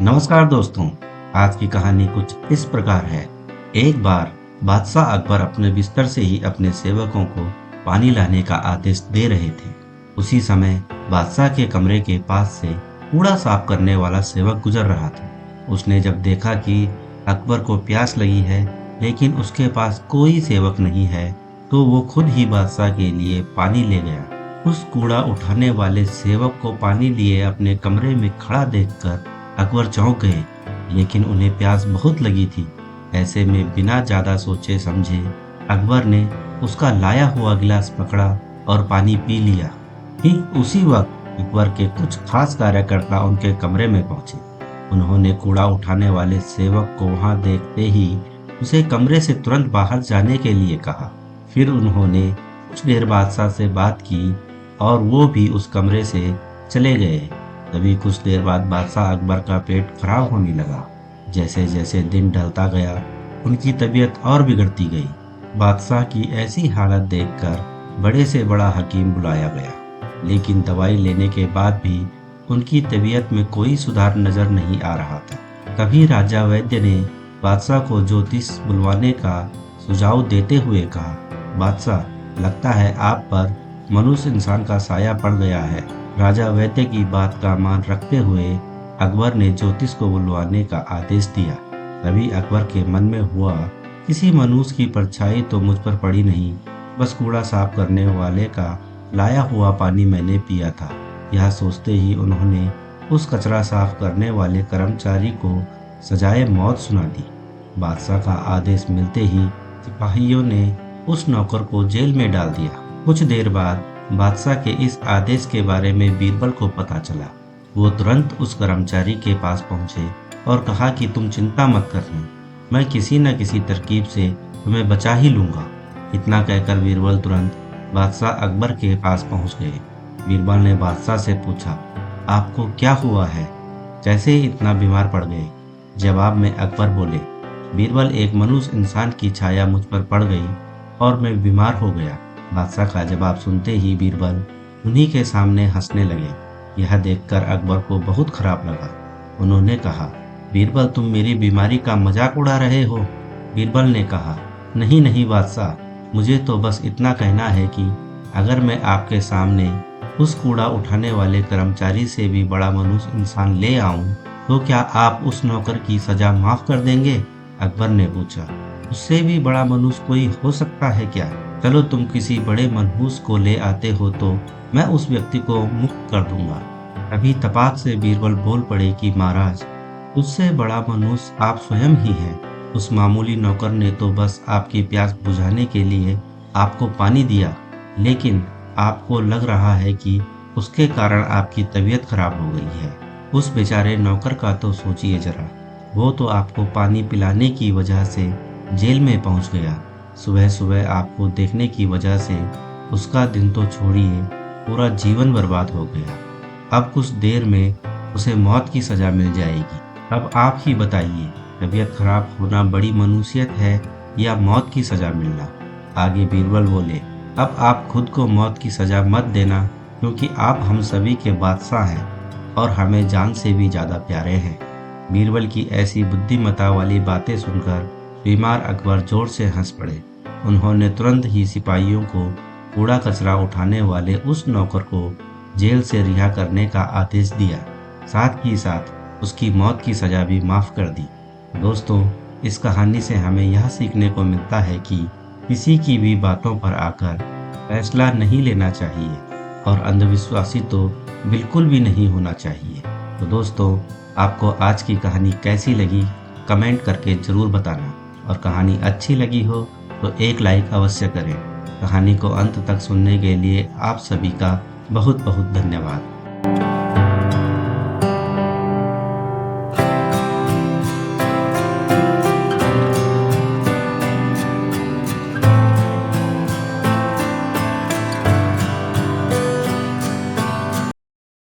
नमस्कार दोस्तों। आज की कहानी कुछ इस प्रकार है। एक बार बादशाह अकबर अपने बिस्तर से ही अपने सेवकों को पानी लाने का आदेश दे रहे थे। उसी समय बादशाह के कमरे के पास से कूड़ा साफ करने वाला सेवक गुजर रहा था। उसने जब देखा कि अकबर को प्यास लगी है लेकिन उसके पास कोई सेवक नहीं है, तो वो खुद ही बादशाह के लिए पानी ले गया। उस कूड़ा उठाने वाले सेवक को पानी लिए अपने कमरे में खड़ा देखकर अकबर चौंक गए, लेकिन उन्हें प्यास बहुत लगी थी। ऐसे में बिना ज्यादा सोचे समझे अकबर ने उसका लाया हुआ गिलास पकड़ा और पानी पी लिया। ठीक उसी वक्त अकबर के कुछ खास कार्यकर्ता उनके कमरे में पहुंचे। उन्होंने कूड़ा उठाने वाले सेवक को वहां देखते ही उसे कमरे से तुरंत बाहर जाने के लिए कहा। फिर उन्होंने कुछ देर बादशाह से बात की और वो भी उस कमरे से चले गए। तभी कुछ देर बाद बादशाह अकबर का पेट खराब होने लगा। जैसे जैसे दिन ढलता गया उनकी तबीयत और बिगड़ती गई। बादशाह की ऐसी हालत देखकर बड़े से बड़ा हकीम बुलाया गया, लेकिन दवाई लेने के बाद भी उनकी तबीयत में कोई सुधार नजर नहीं आ रहा था। तभी राजा वैद्य ने बादशाह को ज्योतिष बुलवाने का सुझाव देते हुए कहा, बादशाह, लगता है आप पर मनुष्य इंसान का साया पड़ गया है। राजा वैद्य की बात का मान रखते हुए अकबर ने ज्योतिष को बुलवाने का आदेश दिया। तभी अकबर के मन में हुआ, किसी मनुष्य की परछाई तो मुझ पर पड़ी नहीं, बस कूड़ा साफ करने वाले का लाया हुआ पानी मैंने पिया था। यह सोचते ही उन्होंने उस कचरा साफ करने वाले कर्मचारी को सजाए मौत सुना दी। बादशाह का आदेश मिलते ही सिपाहियों ने उस नौकर को जेल में डाल दिया। कुछ देर बाद बादशाह के इस आदेश के बारे में बीरबल को पता चला। वो तुरंत उस कर्मचारी के पास पहुंचे और कहा कि तुम चिंता मत करना, मैं किसी न किसी तरकीब से तुम्हें बचा ही लूंगा। इतना कहकर बीरबल तुरंत बादशाह अकबर के पास पहुंच गए। बीरबल ने बादशाह से पूछा, आपको क्या हुआ है, कैसे इतना बीमार पड़ गए? जवाब में अकबर बोले, बीरबल, एक मनुष्य इंसान की छाया मुझ पर पड़ गई और मैं बीमार हो गया। बादशाह का जवाब सुनते ही बीरबल उन्हीं के सामने हंसने लगे। यह देखकर अकबर को बहुत खराब लगा। उन्होंने कहा, बीरबल, तुम मेरी बीमारी का मजाक उड़ा रहे हो? बीरबल ने कहा, नहीं नहीं बादशाह, मुझे तो बस इतना कहना है कि अगर मैं आपके सामने उस कूड़ा उठाने वाले कर्मचारी से भी बड़ा मनुष्य इंसान ले आऊं, तो क्या आप उस नौकर की सजा माफ कर देंगे? अकबर ने पूछा, उससे भी बड़ा मनुष्य कोई हो सकता है क्या? चलो, तुम किसी बड़े मनहूस को ले आते हो तो मैं उस व्यक्ति को मुक्त कर दूंगा। अभी तपाक से बीरबल बोल पड़े कि महाराज, उससे बड़ा मनुष्य आप स्वयं ही हैं। उस मामूली नौकर ने तो बस आपकी प्यास बुझाने के लिए आपको पानी दिया, लेकिन आपको लग रहा है कि उसके कारण आपकी तबीयत खराब हो गई है। उस बेचारे नौकर का तो सोचिए जरा, वो तो आपको पानी पिलाने की वजह से जेल में पहुंच गया। सुबह सुबह आपको देखने की वजह से उसका दिन तो छोड़िए, पूरा जीवन बर्बाद हो गया। अब कुछ देर में उसे मौत की सजा मिल जाएगी। अब आप ही बताइए, तबीयत खराब होना बड़ी मनुष्यत है या मौत की सजा मिलना? आगे बीरबल बोले, अब आप खुद को मौत की सजा मत देना, क्योंकि आप हम सभी के बादशाह हैं और हमें जान से भी ज्यादा प्यारे हैं। बीरबल की ऐसी बुद्धिमता वाली बातें सुनकर बीमार अकबर जोर से हंस पड़े। उन्होंने तुरंत ही सिपाहियों को कूड़ा कचरा उठाने वाले उस नौकर को जेल से रिहा करने का आदेश दिया। साथ ही साथ उसकी मौत की सजा भी माफ कर दी। दोस्तों, इस कहानी से हमें यह सीखने को मिलता है कि किसी की भी बातों पर आकर फैसला नहीं लेना चाहिए और अंधविश्वासी तो बिल्कुल भी नहीं होना चाहिए। तो दोस्तों, आपको आज की कहानी कैसी लगी कमेंट करके जरूर बताना, और कहानी अच्छी लगी हो तो एक लाइक अवश्य करें। कहानी को अंत तक सुनने के लिए आप सभी का बहुत बहुत धन्यवाद।